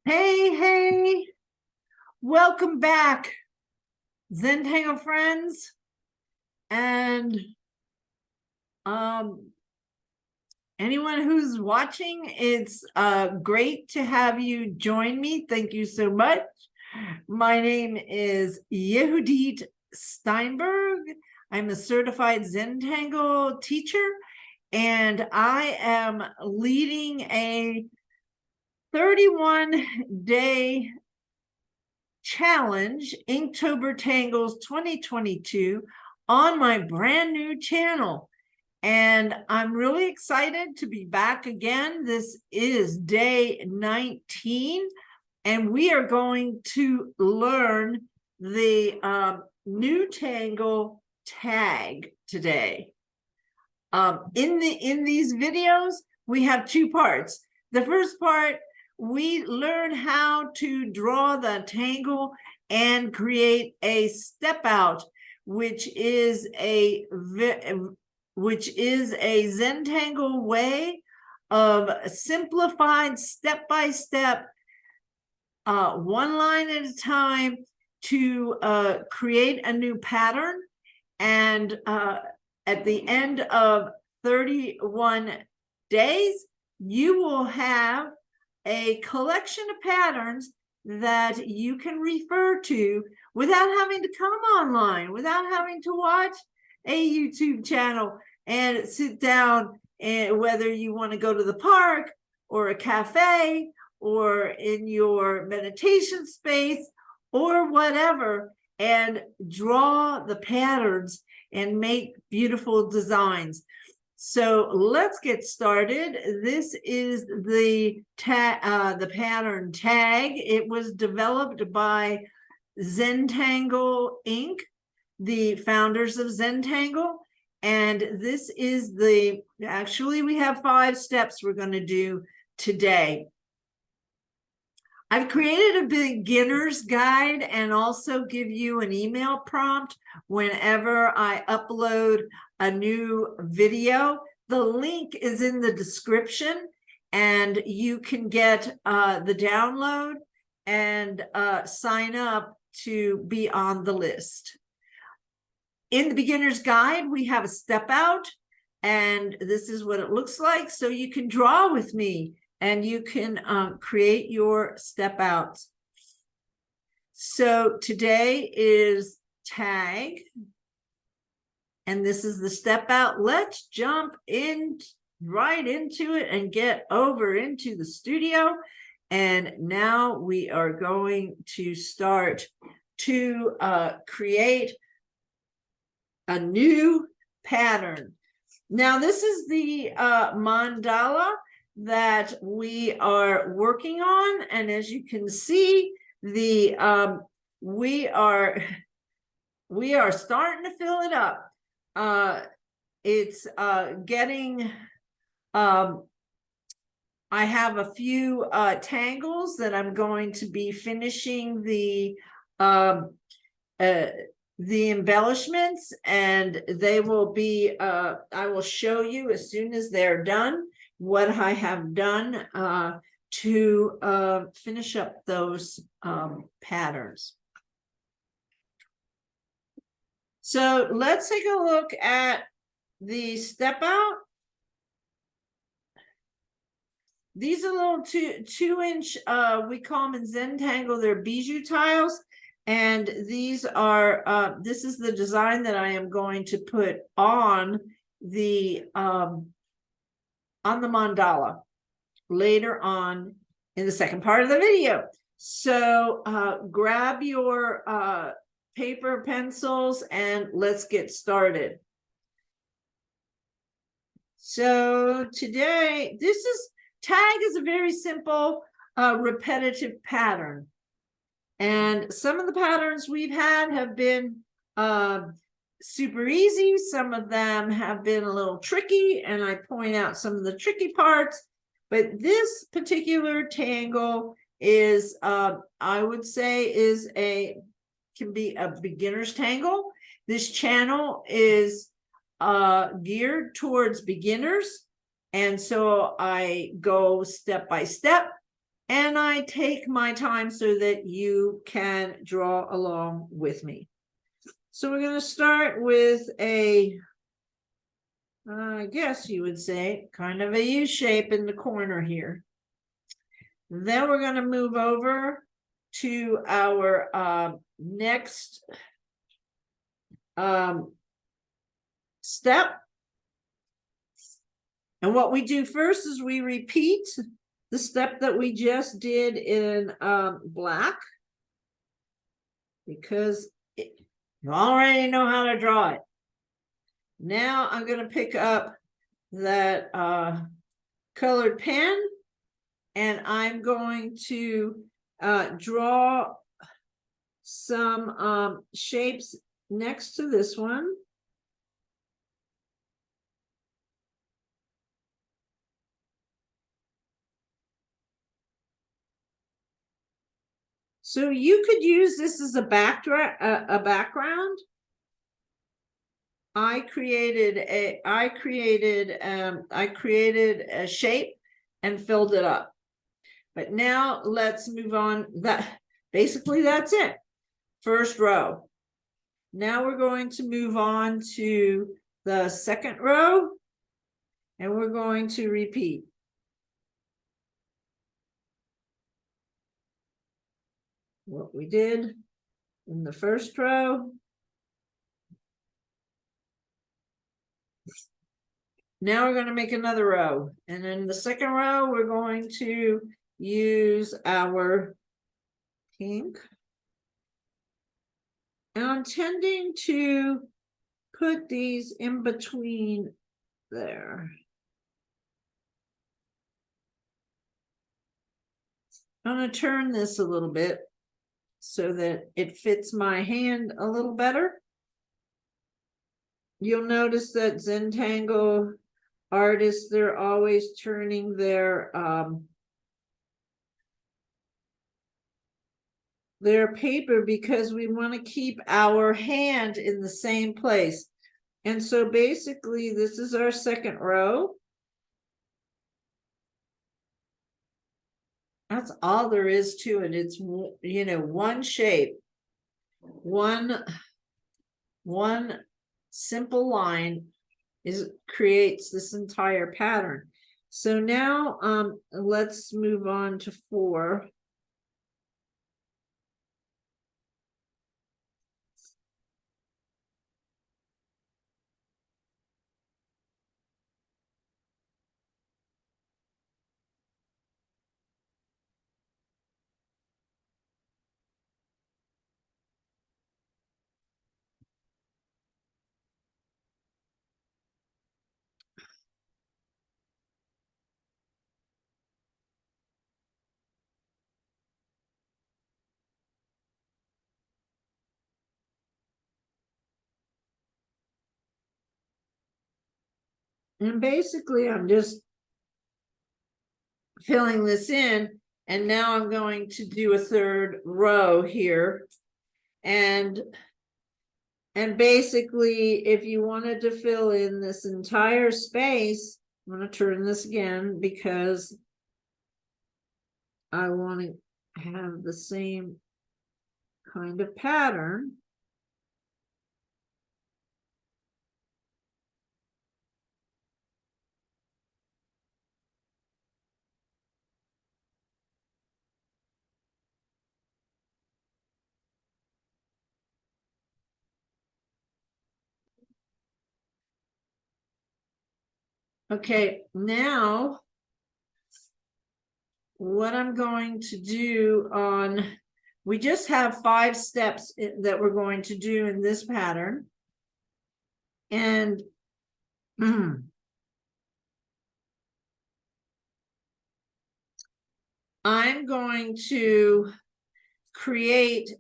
Hey, welcome back, Zentangle friends. And anyone who's watching, it's great to have you join me. Thank you so much. My name is Yehudit Steinberg. I'm a certified Zentangle teacher, and I am leading a 31-day challenge, Inktober Tangles 2022, on my brand new channel. And I'm really excited to be back again. This is day 19, and we are going to learn the new tangle tag today. In these videos, we have two parts. The first part, we learn how to draw the tangle and create a step out, which is a Zentangle way of simplified step-by-step, one line at a time, to create a new pattern. And at the end of 31 days, you will have a collection of patterns that you can refer to without having to come online, without having to watch a YouTube channel and sit down, and whether you want to go to the park or a cafe or in your meditation space or whatever, and draw the patterns and make beautiful designs. So let's get started. This is the pattern tag. It was developed by Zentangle Inc., the founders of Zentangle. And this is actually we have 5 steps we're going to do today. I've created a beginner's guide and also give you an email prompt whenever I upload a new video. The link is in the description, and you can get the download and sign up to be on the list. In the beginner's guide, we have a step out, and this is what it looks like. So you can draw with me, and you can create your step outs. So today is tag, and this is the step out. Let's jump in right into it and get over into the studio. And now we are going to start to create a new pattern. Now, this is the mandala that we are working on, and as you can see, we are starting to fill it up. It's getting I have a few tangles that I'm going to be finishing the embellishments, and they will be I will show you as soon as they're done what I have done to finish up those patterns. So let's take a look at the step out. These are little two-inch, we call them in Zentangle, they're bijou tiles. And these are, this is the design that I am going to put on the mandala later on in the second part of the video. So grab your paper, pencils, and let's get started. So today, tag is a very simple, repetitive pattern. And some of the patterns we've had have been super easy. Some of them have been a little tricky, and I point out some of the tricky parts. But this particular tangle is, I would say, can be a beginner's tangle. This channel is geared towards beginners, and so I go step by step. and I take my time so that you can draw along with me. So we're going to start with a, I guess you would say, kind of a U shape in the corner here. Then we're going to move over to our next step. And what we do first is we repeat the step that we just did in black, because you already know how to draw it. Now I'm going to pick up that colored pen, and I'm going to draw some shapes next to this one. So you could use this as a background. I created a shape and filled it up. But now let's move on. Basically that's it. First row. Now we're going to move on to the second row, and we're going to repeat. What we did in the first row. Now we're going to make another row, and in the second row we're going to use our pink, and I'm tending to put these in between there. I'm going to turn this a little bit so that it fits my hand a little better. You'll notice that Zentangle artists, they're always turning their paper, because we want to keep our hand in the same place. And so basically this is our second row. That's all there is to it. It's, you know, one shape, one simple line creates this entire pattern. So now let's move on to 4. And basically I'm just filling this in, and now I'm going to do a third row here. And basically, if you wanted to fill in this entire space, I'm going to turn this again because I want to have the same kind of pattern. Okay, now what I'm going to do we just have 5 steps that we're going to do in this pattern. And I'm going to create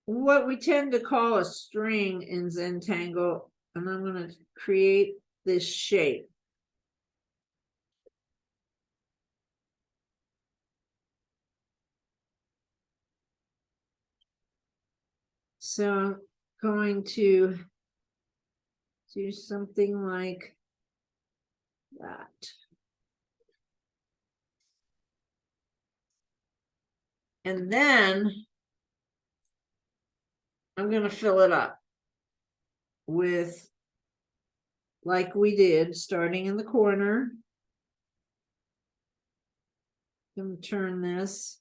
what we tend to call a string in Zentangle, and I'm going to create this shape. So I'm going to do something like that. And then I'm going to fill it up with, like we did, starting in the corner. I'm going to turn this.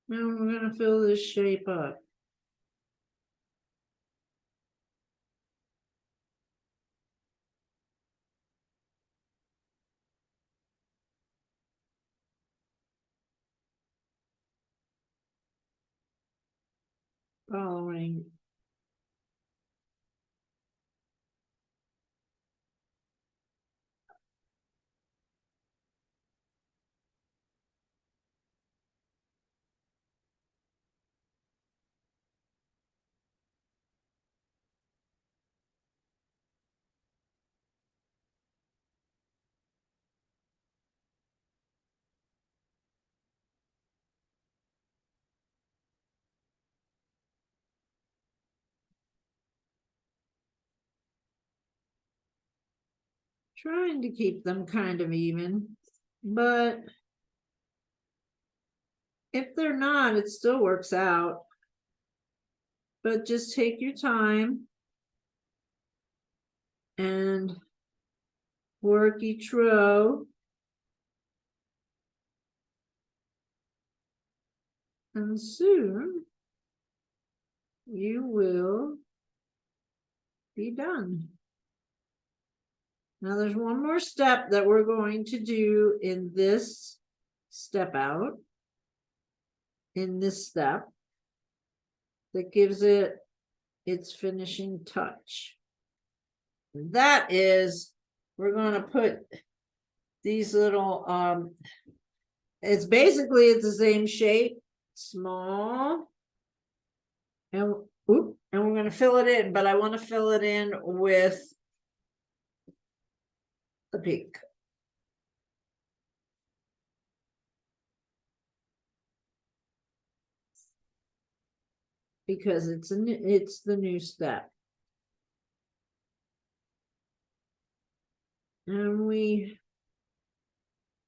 Now we're going to fill this shape up. Following trying to keep them kind of even, but if they're not, it still works out. But just take your time and work each row. And soon you will be done. Now there's one more step that we're going to do in this step out, in this step, that gives it its finishing touch. That is, we're going to put these little, it's the same shape, small, and we're going to fill it in, but I want to fill it in with the pink. Because it's the new step. And we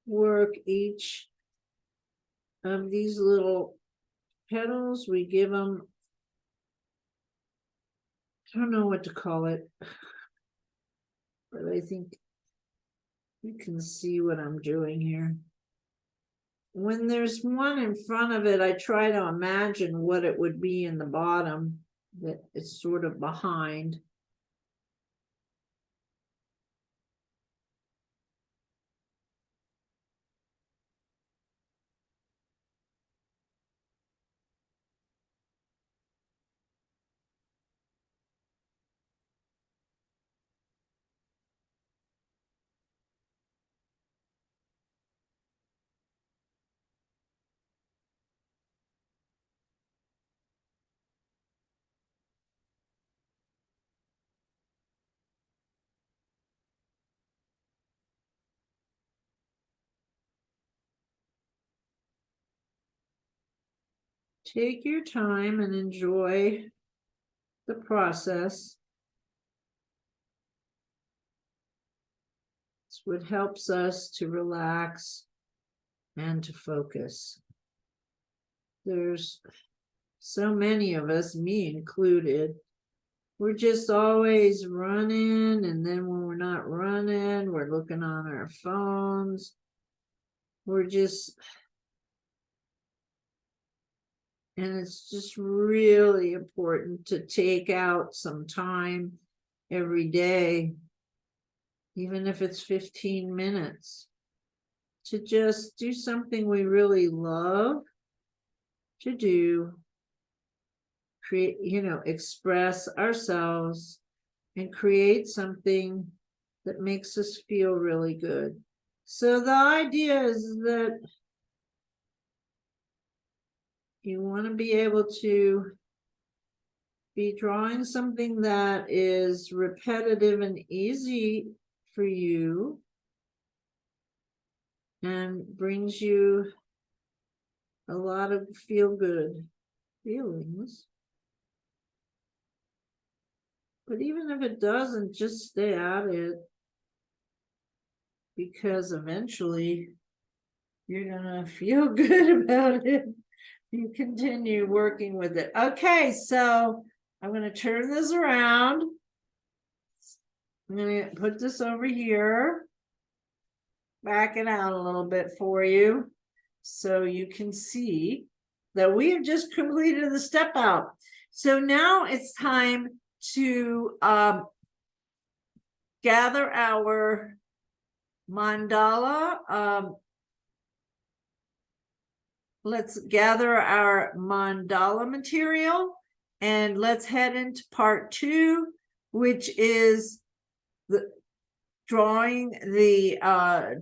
work each of these little petals, we give them, I don't know what to call it, but I think you can see what I'm doing here. When there's one in front of it, I try to imagine what it would be in the bottom that it's sort of behind. Take your time and enjoy the process. It's what helps us to relax and to focus. There's so many of us, me included, we're just always running, and then when we're not running, we're looking on our phones. We're just, and it's just really important to take out some time every day, even if it's 15 minutes, to just do something we really love to do, create, express ourselves and create something that makes us feel really good. So the idea is that you want to be able to be drawing something that is repetitive and easy for you and brings you a lot of feel-good feelings. But even if it doesn't, just stay at it, because eventually you're gonna feel good about it. You continue working with it. Okay, so I'm gonna turn this around. I'm gonna put this over here, back it out a little bit for you, so you can see that we have just completed the step out. So now it's time to gather our mandala. Let's gather our mandala material, and let's head into part 2, which is the drawing the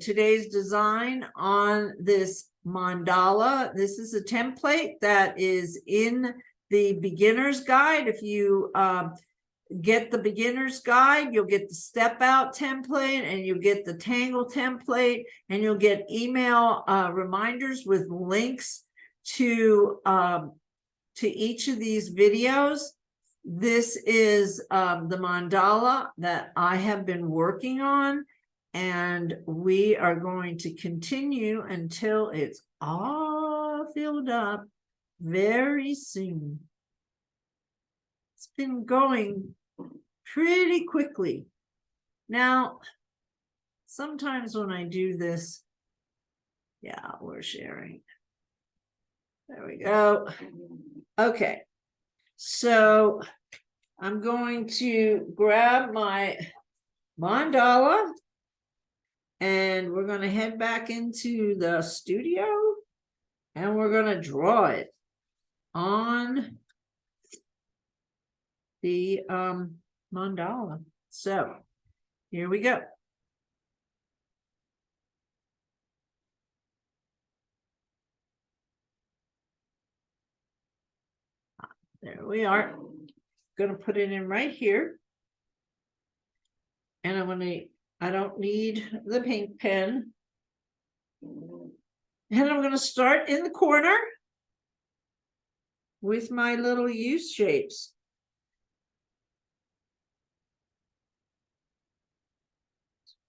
today's design on this mandala. This is a template that is in the beginner's guide. If you get the beginner's guide, you'll get the step out template, and you'll get the tangle template, and you'll get email reminders with links to each of these videos. This is the mandala that I have been working on, and we are going to continue until it's all filled up very soon. It's been going pretty quickly. Now, sometimes when I do this, yeah, we're sharing. There we go. Okay, so I'm going to grab my mandala, and we're going to head back into the studio, and we're going to draw it on the mandala. So here we go. There we are. Going to put it in right here, and I don't need the pink pen, and I'm going to start in the corner with my little U shapes.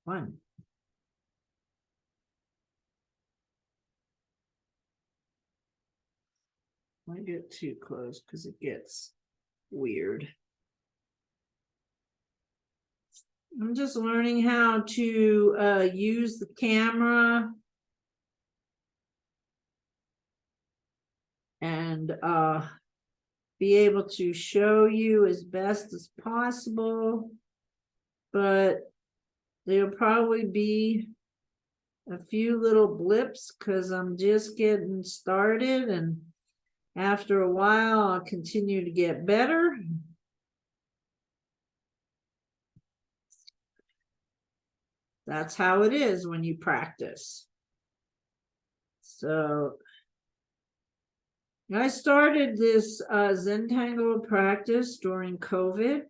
One. I get too close because it gets weird. I'm just learning how to use the camera and be able to show you as best as possible, but there'll probably be a few little blips because I'm just getting started, and after a while I'll continue to get better. That's how it is when you practice. So I started this Zentangle practice during COVID.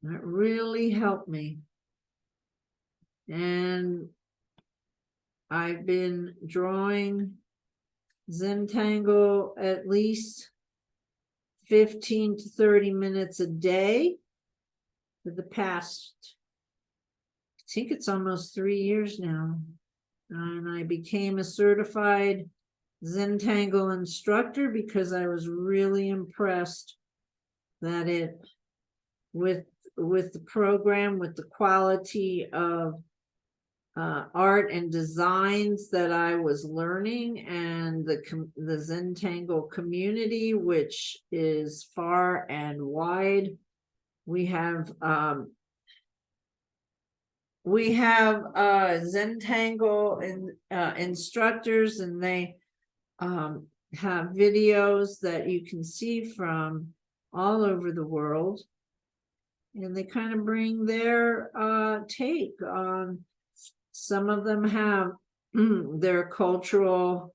That really helped me. And I've been drawing Zentangle at least 15 to 30 minutes a day for the past, I think it's almost 3 years now. And I became a certified Zentangle instructor because I was really impressed that it, with the program, with the quality of art and designs that I was learning, and the Zentangle community, which is far and wide. We have Zentangle instructors, and they have videos that you can see from all over the world, and they kind of bring their take on. Some of them have their cultural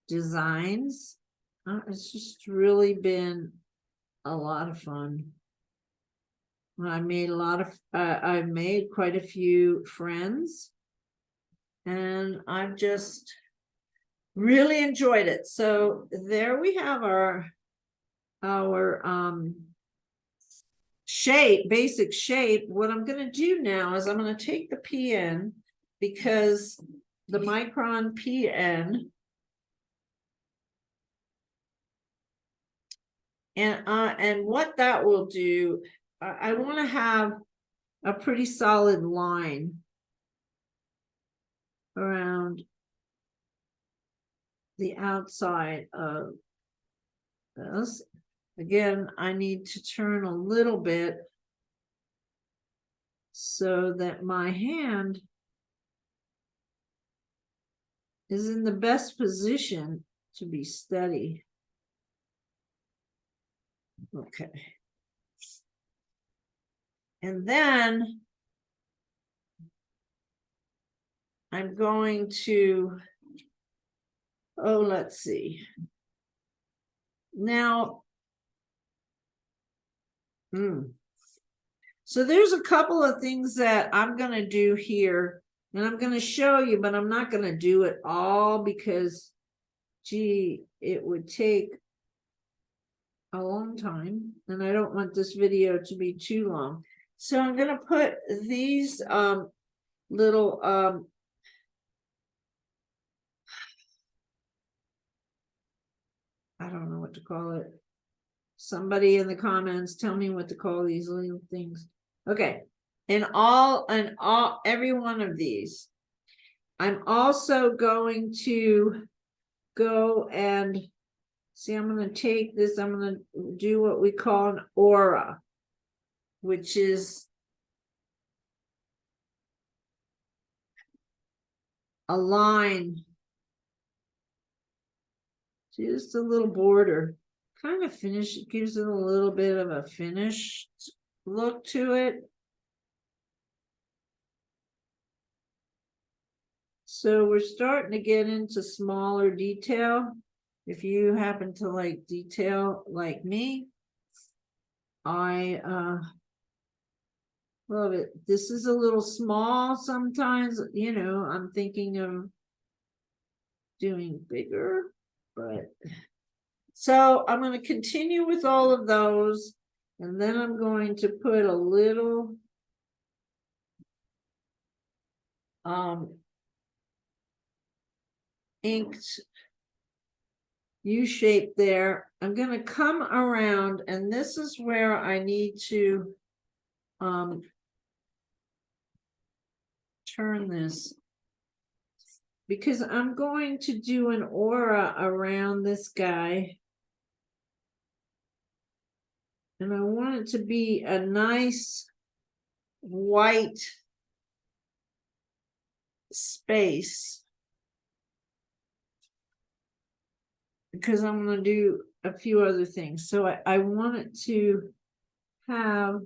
designs, It's just really been a lot of fun. I made a lot of, I've made quite a few friends, and I've just really enjoyed it. So there we have our shape, basic shape. What I'm going to do now is I'm going to take the PN, because the micron PN, and what that will do, I want to have a pretty solid line around the outside of this. Again, I need to turn a little bit so that my hand is in the best position to be steady. Okay. And then I'm going to, oh, let's see. Now, so there's a couple of things that I'm going to do here, and I'm going to show you, but I'm not going to do it all because, gee, it would take a long time, and I don't want this video to be too long. So I'm going to put these little I don't know what to call it. Somebody in the comments tell me what to call these little things. Okay. And every one of these, I'm also going to go and see, I'm going to take this, I'm going to do what we call an aura, which is a line, just a little border, kind of finish. It gives it a little bit of a finished look to it. So we're starting to get into smaller detail. If you happen to like detail like me, I love it. This is a little small sometimes, you know, I'm thinking of doing bigger, but so I'm going to continue with all of those, and then I'm going to put a little inked U-shape there. I'm going to come around, and this is where I need to turn this, because I'm going to do an aura around this guy, and I want it to be a nice white space, because I'm going to do a few other things. So I want it to have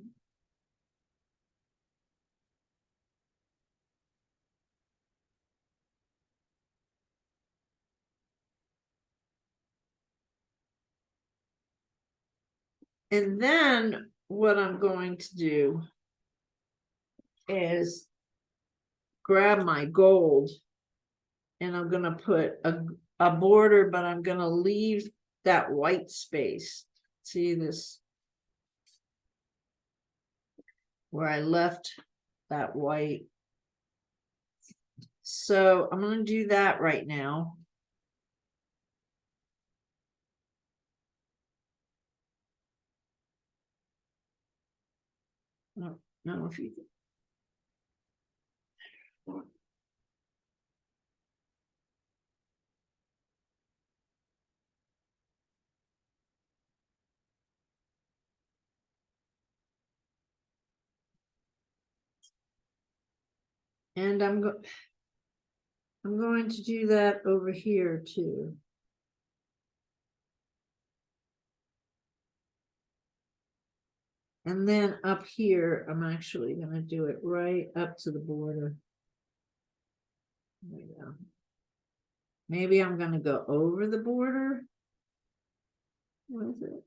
and then what I'm going to do is grab my gold, and I'm going to put a border, but I'm going to leave that white space. See this? Where I left that white. So I'm going to do that right now. No, if you and I'm going to do that over here too. And then up here, I'm actually going to do it right up to the border. There we go. Maybe I'm going to go over the border. What is it?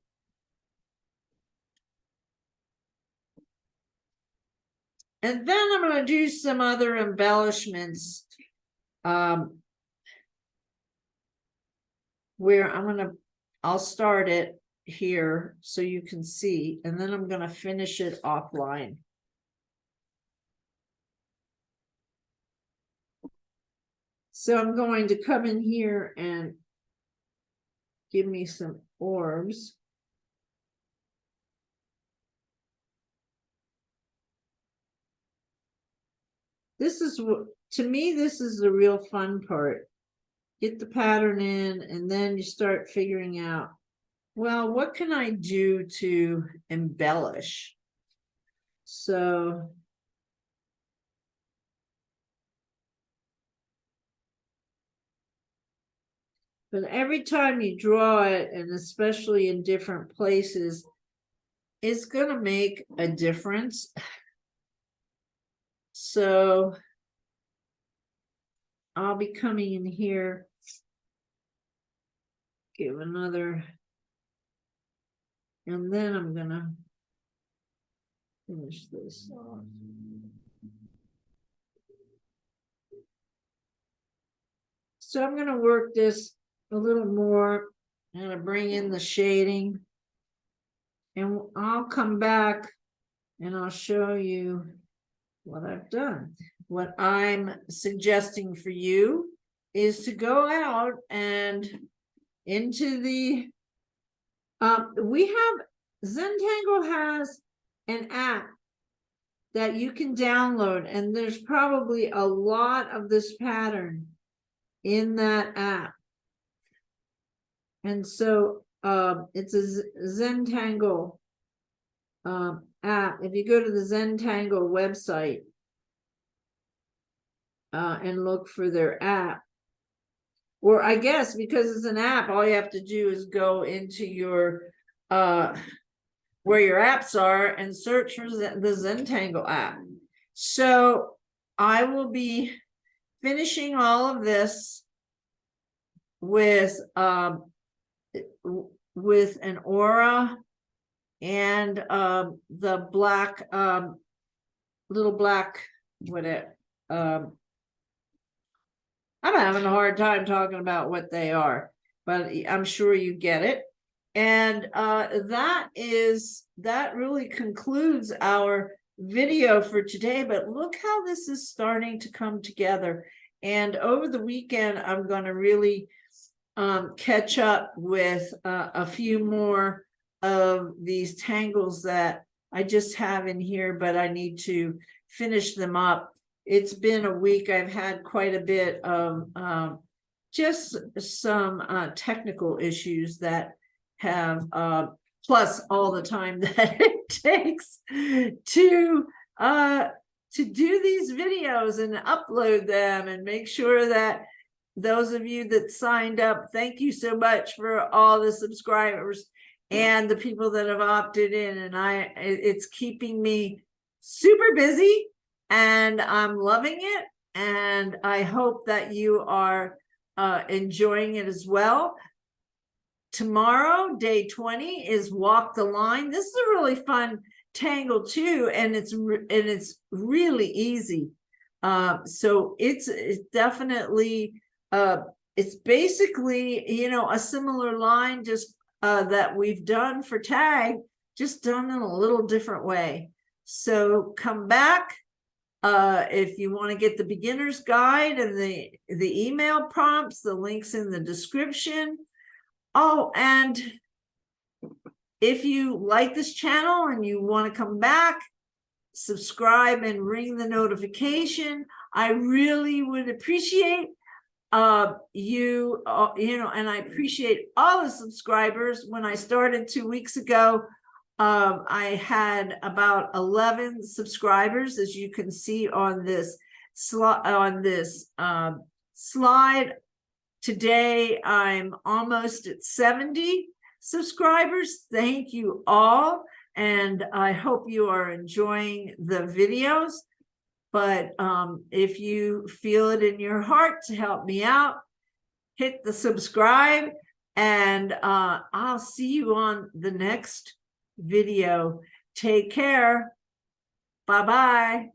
And then I'm going to do some other embellishments where I'll start it here so you can see, and then I'm going to finish it offline. So I'm going to come in here and give me some orbs. This is what, to me, this is the real fun part. Get the pattern in, and then you start figuring out, well, what can I do to embellish? So but every time you draw it, and especially in different places, it's going to make a difference. So I'll be coming in here, give another, and then I'm going to finish this off. So I'm going to work this a little more. I'm going to bring in the shading, and I'll come back and I'll show you what I've done. What I'm suggesting for you is to go out and into the, Zentangle has an app that you can download, and there's probably a lot of this pattern in that app. And so it's a Zentangle app. If you go to the Zentangle website and look for their app, or I guess because it's an app, all you have to do is go into your where your apps are and search for the Zentangle app. So I will be finishing all of this with an aura and the black little black, what it I'm having a hard time talking about what they are, but I'm sure you get it. And that really concludes our video for today. But look how this is starting to come together. And over the weekend, I'm going to really catch up with a few more of these tangles that I just have in here, but I need to finish them up. It's been a week. I've had quite a bit of just some technical issues that have plus all the time that it takes to do these videos and upload them and make sure that those of you that signed up, thank you so much for all the subscribers and the people that have opted in. And it's keeping me super busy, and I'm loving it. And I hope that you are enjoying it as well. Tomorrow, day 20, is Walk the Line. This is a really fun tangle too, and it's really easy. So it's definitely it's basically, you know, a similar line just that we've done for TAgh, just done in a little different way. So come back if you want to get the beginner's guide and the email prompts, the links in the description. Oh, and if you like this channel and you want to come back, subscribe and ring the notification. I really would appreciate you know, and I appreciate all the subscribers. When I started 2 weeks ago, I had about 11 subscribers, as you can see on this slide. Today, I'm almost at 70 subscribers. Thank you all. And I hope you are enjoying the videos. But if you feel it in your heart to help me out, hit the subscribe. And I'll see you on the next video. Take care. Bye-bye.